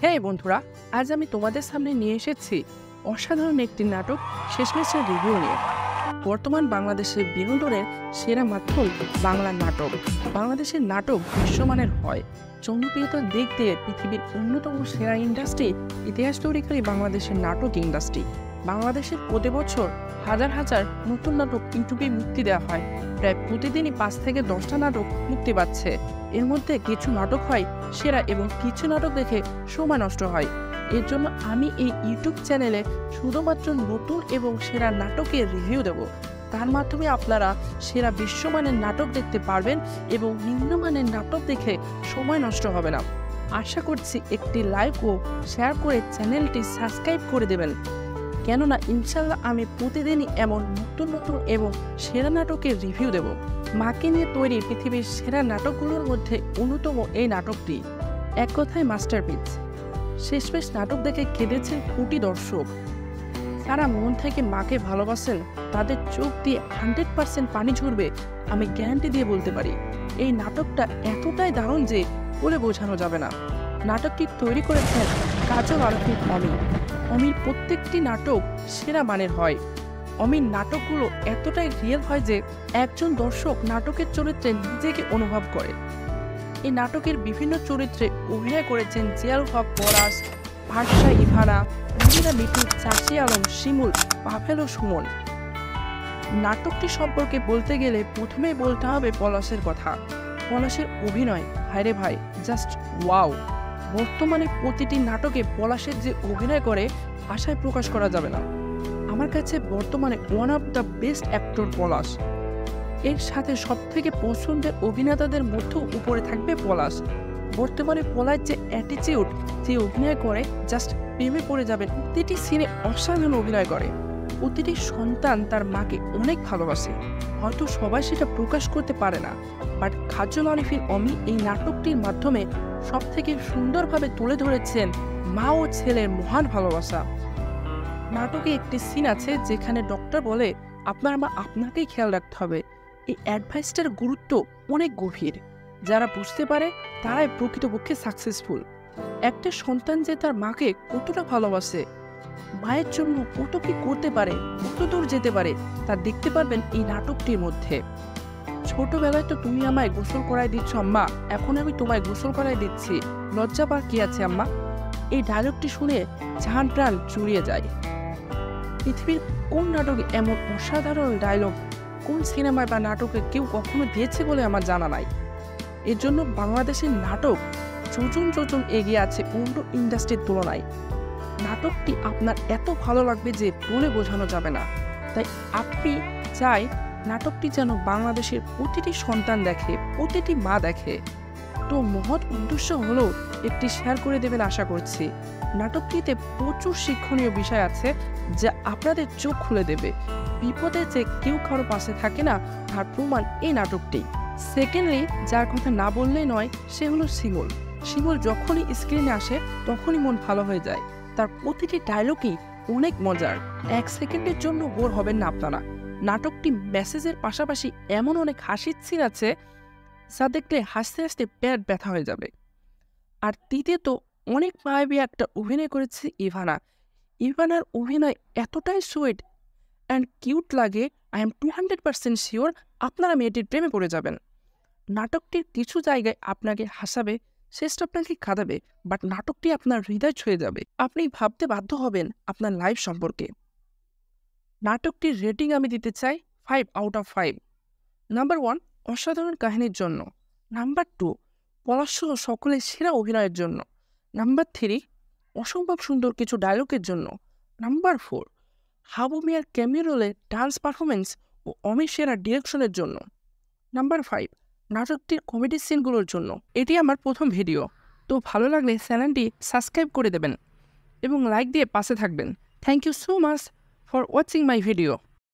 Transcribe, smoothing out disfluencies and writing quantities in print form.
হ্যাঁ বন্ধুরা, আজ আমি তোমাদের সামনে নিয়ে এসেছি অসাধারণ একটি নাটক শেষমেশের রিভিউ নিয়ে। বর্তমান বাংলাদেশের বিনোদনের সেরা মাধ্যম বাংলা নাটক। বাংলাদেশের নাটক বিশ্বমানের হয়, জনপ্রিয়তার দিক দিয়ে পৃথিবীর অন্যতম সেরা ইন্ডাস্ট্রি। ইতিহাস তৈরিকারী বাংলাদেশের নাটক ইন্ডাস্ট্রি। বাংলাদেশের প্রতি বছর হাজার হাজার নতুন নাটক ইউটিউবে মুক্তি দেওয়া হয়। প্রায় প্রতিদিনই 5 থেকে 10টা নাটক মুক্তি পাচ্ছে। এর মধ্যে কিছু নাটক হয় সেরা এবং কিছু নাটক দেখে সময় নষ্ট হয়। এর জন্য আমি এই ইউটিউব চ্যানেলে শুধুমাত্র নতুন এবং সেরা নাটকের রিভিউ দেব। তার মাধ্যমে আপনারা সেরা বিশ্বমানের নাটক দেখতে পারবেন এবং নিম্নমানের নাটক দেখে সময় নষ্ট হবে না। আশা করছি একটি লাইক ও শেয়ার করে চ্যানেলটি সাবস্ক্রাইব করে দেবেন, কেননা ইনশাল্লাহ আমি প্রতিদিনই এমন নতুন নতুন এবং সেরা নাটকের রিভিউ দেব। মাকে নিয়ে তৈরি পৃথিবীর সেরা নাটকগুলোর মধ্যে অন্যতম এই নাটকটি। এক কথায় মাস্টারপিস। শেষমেশ নাটক দেখে কেঁদেছে কোটি দর্শক। তারা মন থেকে মাকে ভালোবাসেন, তাদের চোখ দিয়ে 100% পানি ঝরবে আমি গ্যারান্টি দিয়ে বলতে পারি। এই নাটকটা এতটাই দারুণ যে বলে বোঝানো যাবে না। নাটকটি তৈরি করেছেন কাজল আরফিন অমি। অমির প্রত্যেকটি নাটক সেরা মানের হয়। অমির নাটকগুলো এতটাই রিয়েল হয় যে একজন দর্শক নাটকের চরিত্রে নিজেকে অনুভব করে। এই নাটকের বিভিন্ন চরিত্রে অভিনয় করেছেন জিয়াউল হক পলাশ, ভার্সা ইভানা, মীরা মিঠু, চাচি আলম, শিমুল, পাভেল ও সুমন। নাটকটি সম্পর্কে বলতে গেলে প্রথমেই বলতে হবে পলাশের কথা। পলাশের অভিনয় ভাইরে ভাই, জাস্ট ওয়াও। বর্তমানে প্রতিটি নাটকে পলাশের যে অভিনয় করে আশায় প্রকাশ করা যাবে না। আমার কাছে বর্তমানে one of the best actor Palash. এর সাথে সবথেকে পছন্দের অভিনেতাদের মধ্যেও উপরে থাকবে পলাশ। বর্তমানে পলাশ যে অ্যাটিটিউড, যে অভিনয় করে, জাস্ট প্রেমে পড়ে যাবেন। প্রতিটি সিনে অসাধারণ অভিনয় করে। প্রতিটি সন্তান তার মাকে অনেক ভালোবাসে, হয়তো সবাই সেটা প্রকাশ করতে পারে না, বাট কাজল আরফিন অমি এই নাটকটির মাধ্যমে সবথেকে সুন্দরভাবে তুলে ধরেছেন মা ও ছেলের মহান ভালোবাসা। নাটকে একটি সিন আছে যেখানে ডক্টর বলে আপনার মা আপনাকেই খেয়াল রাখতে হবে। এই অ্যাডভাইসটার গুরুত্ব অনেক গভীর। যারা বুঝতে পারে তারাই প্রকৃতপক্ষে সাকসেসফুল। একটা সন্তান যে তার মাকে কতটা ভালোবাসে, মায়ের জন্য কত কি করতে পারে, কত দূর যেতে পারে, তা দেখতে পারবেন এই নাটকটির মধ্যে। ছোটবেলায় তো তুমি আমায় গোসল করাই দিচ্ছ আম্মা, এখন আমি তোমায় গোসল করাই দিচ্ছি, লজ্জা পার কি আছে আম্মা। এই ডায়লগটি শুনে জান প্রাণ জুড়িয়ে যায়। পৃথিবীর কোন নাটকে এমন অসাধারণ ডায়লগ কোন সিনেমায় বা নাটকে কেউ কখনো দিয়েছে বলে আমার জানা নাই। এর জন্য বাংলাদেশের নাটক যোজন যোজন এগিয়ে আছে অন্য ইন্ডাস্ট্রির তুলনায়। নাটকটি আপনার এত ভালো লাগবে যে বলে বোঝানো যাবে না। তাই আপনি চাই নাটকটি যেন বাংলাদেশের প্রতিটি সন্তান দেখে, প্রতিটি মা দেখে। তো মহৎ উদ্দেশ্য হলো একটি শেয়ার করে দেবেন আশা করছি। নাটকটিতে প্রচুর শিক্ষণীয় বিষয় আছে যা আপনাদের চোখ খুলে দেবে। বিপদে যে কেউ কারো পাশে থাকে না, তার প্রমাণ এই নাটকটি। সেকেন্ডলি, যার কথা না বললেই নয়, সে হলো শিমুল। শিমুল যখনই স্ক্রিনে আসে তখনই মন ভালো হয়ে যায়। তার প্রতিটি ডায়লগই অনেক মজার। 1 সেকেন্ডের জন্য বোর হবেন না আপনারা। নাটকটি মেসেজের পাশাপাশি এমন অনেক হাসির সিন আছে যা দেখলে হাসতে হাসতে পেট ব্যথা হয়ে যাবে। আর তৃতীয়ত, অনেক মায়াবী একটা অভিনয় করেছে ইভানা। ইভানার অভিনয় এতটাই সুইট অ্যান্ড কিউট লাগে, আই এম 200% শিওর আপনারা মেয়েটির প্রেমে পড়ে যাবেন। নাটকটির কিছু জায়গায় আপনাকে হাসাবে, শেষটা আপনাকে কাঁদাবে, বাট নাটকটি আপনার হৃদয় ছুঁয়ে যাবে। আপনি ভাবতে বাধ্য হবেন আপনার লাইফ সম্পর্কে। নাটকটির রেটিং আমি দিতে চাই 5 আউট অফ 5। নাম্বার 1, অসাধারণ কাহিনীর জন্য। নাম্বার 2, পলাশ সহ সকলের সেরা অভিনয়ের জন্য। নাম্বার 3, অসম্ভব সুন্দর কিছু ডায়লগের জন্য। নাম্বার 4, হাবু মিয়ার ক্যামিও রোলে ডান্স পারফরমেন্স ও অমির সেরা ডিরেকশনের জন্য। নাম্বার 5, নাটকটির কমেডি সিনগুলোর জন্য। এটি আমার প্রথম ভিডিও, তো ভালো লাগলে চ্যানেলটি সাবস্ক্রাইব করে দেবেন এবং লাইক দিয়ে পাশে থাকবেন। Thank you so much for watching my video.